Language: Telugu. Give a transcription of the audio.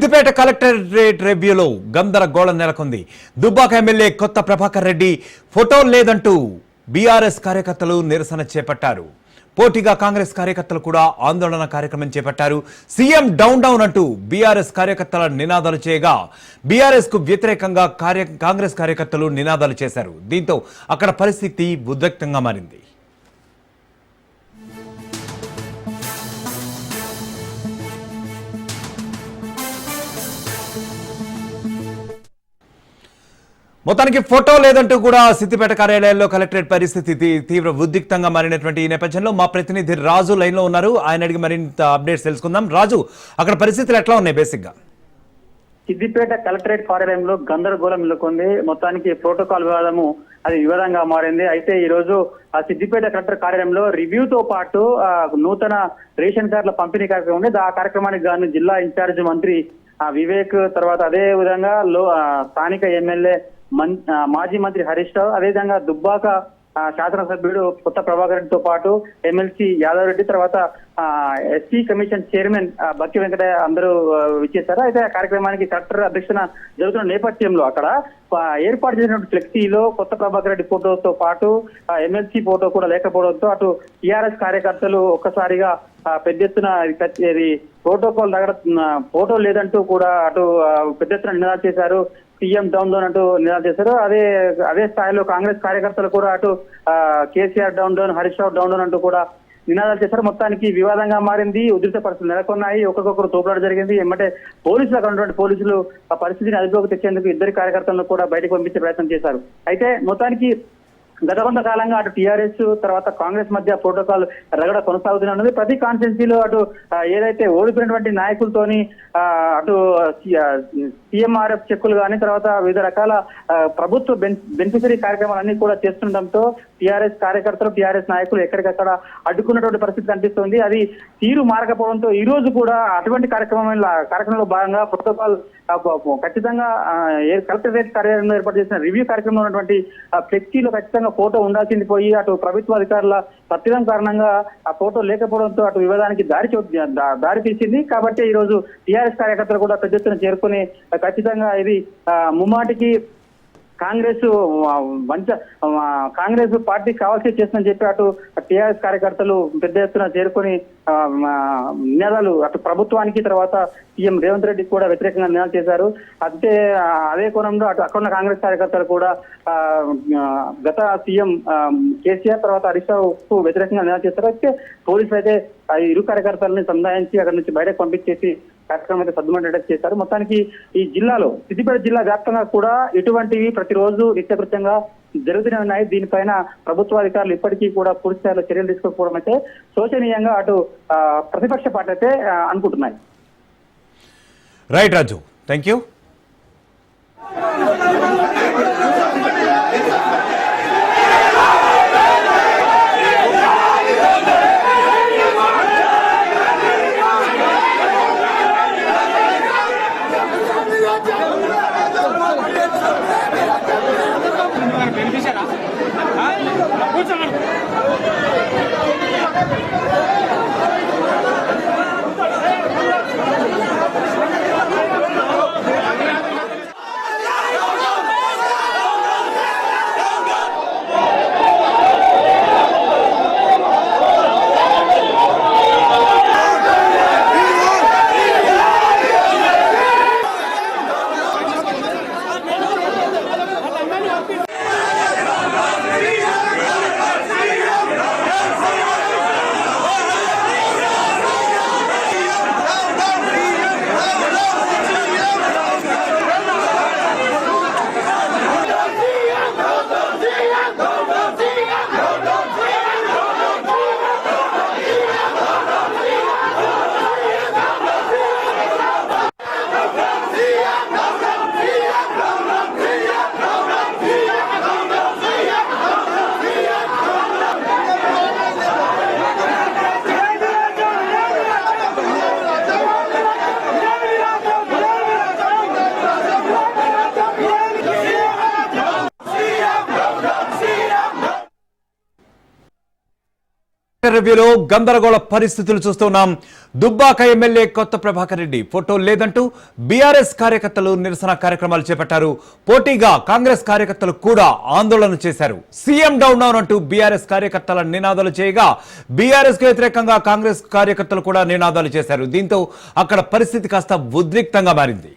సిద్దిపేట కలెక్టరేట్ రివ్యూలో గందరగోళం నెలకొంది. దుబ్బాక ఎమ్మెల్యే కొత్త ప్రభాకర్ రెడ్డి ఫోటో లేదంటూ బీఆర్ఎస్ కార్యకర్తలు నిరసన చేపట్టారు. పోటీగా కాంగ్రెస్ కార్యకర్తలు కూడా ఆందోళన కార్యక్రమం చేపట్టారు. సీఎం డౌన్ డౌన్ అంటూ బీఆర్ఎస్ కార్యకర్తల నినాదాలు చేయగా బీఆర్ఎస్ కు వ్యతిరేకంగా కాంగ్రెస్ కార్యకర్తలు నినాదాలు చేశారు. దీంతో అక్కడ పరిస్థితి ఉద్రిక్తంగా మారింది. మొత్తానికి ఫోటో లేదంటూ కూడా సిద్దిపేట కార్యాలయంలో కలెక్టరేట్ పరిస్థితి తీవ్ర ఉద్రిక్తంగా మారినటువంటి ఈ నేపథ్యంలో మా ప్రతినిధి రాజు లైన్ లో ఉన్నారు. ఆయన అడిగి మరింత అప్డేట్స్ తెలుసుకుందాం. రాజు, అక్కడ పరిస్థితులు ఎట్లా ఉన్నాయి? బేసిక్ గా సిద్దిపేట కలెక్టరేట్ కార్యాలయంలో గందరగోళం నెలకొంది. మొత్తానికి ప్రోటోకాల్ వివాదము అది వివాదంగా మారింది. అయితే ఈ రోజు ఆ సిద్దిపేట కలెక్టర్ కార్యాలయంలో రివ్యూతో పాటు నూతన రేషన్ కార్డుల పంపిణీ కార్యక్రమం ఉంది. ఆ కార్యక్రమానికి గాను జిల్లా ఇన్ఛార్జ్ మంత్రి వివేక్, తర్వాత అదే విధంగా స్థానిక ఎమ్మెల్యే మాజీ మంత్రి హరీష్ రావు, అదేవిధంగా దుబ్బాక శాసనసభ్యుడు కొత్త ప్రభాకర్ రెడ్డితో పాటు ఎమ్మెల్సీ యాదవ్ రెడ్డి, తర్వాత ఎస్సీ కమిషన్ చైర్మన్ బక్కి వెంకటయ్య అందరూ విచ్చేశారు. అయితే ఆ కార్యక్రమానికి కలెక్టర్ అధ్యక్షన జరుగుతున్న నేపథ్యంలో అక్కడ ఏర్పాటు చేసినటువంటి ఫ్లెక్సీలో కొత్త ప్రభాకర్ రెడ్డి ఫోటోతో పాటు ఎమ్మెల్సీ ఫోటో కూడా లేకపోవడంతో అటు టీఆర్ఎస్ కార్యకర్తలు ఒక్కసారిగా పెద్ద ఎత్తున ప్రోటోకాల్ దగ్గర ఫోటో లేదంటూ కూడా అటు పెద్ద ఎత్తున నినాదాలు చేశారు. సీఎం డౌన్ డౌన్ అంటూ నినాదాలు చేశారు. అదే స్థాయిలో కాంగ్రెస్ కార్యకర్తలు కూడా అటు KCR down down, Harish Rao down down అంటూ కూడా నినాదాలు చేశారు. మొత్తానికి వివాదంగా మారింది. ఉధృత పరిస్థితులు నెలకొన్నాయి. ఒక్కొక్కరు తోపులాట జరిగింది. ఏమంటే పోలీసులు అక్కడ ఉన్నటువంటి పోలీసులు ఆ పరిస్థితిని అదుపులోకి తెచ్చేందుకు ఇద్దరు కార్యకర్తలను కూడా బయటకు పంపించే ప్రయత్నం చేశారు. అయితే మొత్తానికి గత కొంతకాలంగా అటు టీఆర్ఎస్ తర్వాత కాంగ్రెస్ మధ్య ప్రోటోకాల్ రగడ కొనసాగుతూనే ఉన్నది. ప్రతి కాన్స్టిట్యున్సీలో అటు ఏదైతే ఓడిపోయినటువంటి నాయకులతోని అటు సీఎంఆర్ఎఫ్ చెక్కులు కానీ తర్వాత వివిధ రకాల ప్రభుత్వ బెనిఫిషరీ కార్యక్రమాలన్నీ కూడా చేస్తుండటంతో టీఆర్ఎస్ కార్యకర్తలు టీఆర్ఎస్ నాయకులు ఎక్కడికక్కడ అడ్డుకున్నటువంటి పరిస్థితి కనిపిస్తుంది. అది తీరు మారకపోవడంతో ఈ రోజు కూడా అటువంటి కార్యక్రమంలో భాగంగా ప్రోటోకాల్ ఖచ్చితంగా కలెక్టరేట్ కార్యాలయంలో ఏర్పాటు చేసిన రివ్యూ కార్యక్రమంలో ఉన్నటువంటి ఫ్లెక్సీలో ఖచ్చితంగా ఫోటో ఉండాల్సింది పోయి అటు ప్రభుత్వ అధికారుల తప్పిదం కారణంగా ఆ ఫోటో లేకపోవడంతో అటు వివాదానికి దారి తీసింది. కాబట్టి ఈ రోజు టీఆర్ఎస్ కార్యకర్తలు కూడా పెద్ద ఎత్తున చేరుకుని ఖచ్చితంగా ఇది ముమ్మాటికి కాంగ్రెస్ పార్టీ కావాల్సి చేస్తుందని చెప్పి అటు టీఆర్ఎస్ కార్యకర్తలు పెద్ద ఎత్తున చేరుకొని నినాదాలు అటు ప్రభుత్వానికి తర్వాత సీఎం రేవంత్ రెడ్డికి కూడా వ్యతిరేకంగా నినాదాలు చేశారు. అదే కోణంలో అటు అక్కడ కాంగ్రెస్ కార్యకర్తలు కూడా గత సీఎం కేసీఆర్ తర్వాత హరీష్ రావుకు వ్యతిరేకంగా నినాదాలు చేశారు. అయితే పోలీసులు అయితే ఇరు కార్యకర్తలని సంధాయించి అక్కడి నుంచి బయటకు పంపించేసి కార్యక్రమం అయితే సద్దుమణిగేటట్టు చేశారు. మొత్తానికి ఈ జిల్లాలో సిద్దిపేట జిల్లా వ్యాప్తంగా కూడా ఇటువంటివి ప్రతిరోజు నిత్యకృత్యంగా జరుగుతూనే ఉన్నాయి. దీనిపైన ప్రభుత్వాధికారులు ఇప్పటికీ కూడా పూర్తి స్థాయిలో చర్యలు తీసుకోకపోవడం అయితే శోచనీయంగా అటు ప్రతిపక్ష పార్టీ అయితే అనుకుంటున్నాయి. Right Raju, thank you. Siddipet రివ్యూలో గందరగోళ పరిస్థితులు చూస్తున్నాం. దుబ్బాక ఎమ్మెల్యే కొత్త ప్రభాకర్ రెడ్డి ఫోటో లేదంటూ బీఆర్ఎస్ కార్యకర్తలు నిరసన కార్యక్రమాలు చేపట్టారు. పోటీగా కాంగ్రెస్ కార్యకర్తలు కూడా ఆందోళన చేశారు. సీఎం డౌన్ డౌన్ అంటూ బీఆర్ఎస్ కార్యకర్తల నినాదాలు చేయగా బీఆర్ఎస్ కు వ్యతిరేకంగా కాంగ్రెస్ కార్యకర్తలు కూడా నినాదాలు చేశారు. దీంతో అక్కడ పరిస్థితి కాస్త ఉద్రిక్తంగా మారింది.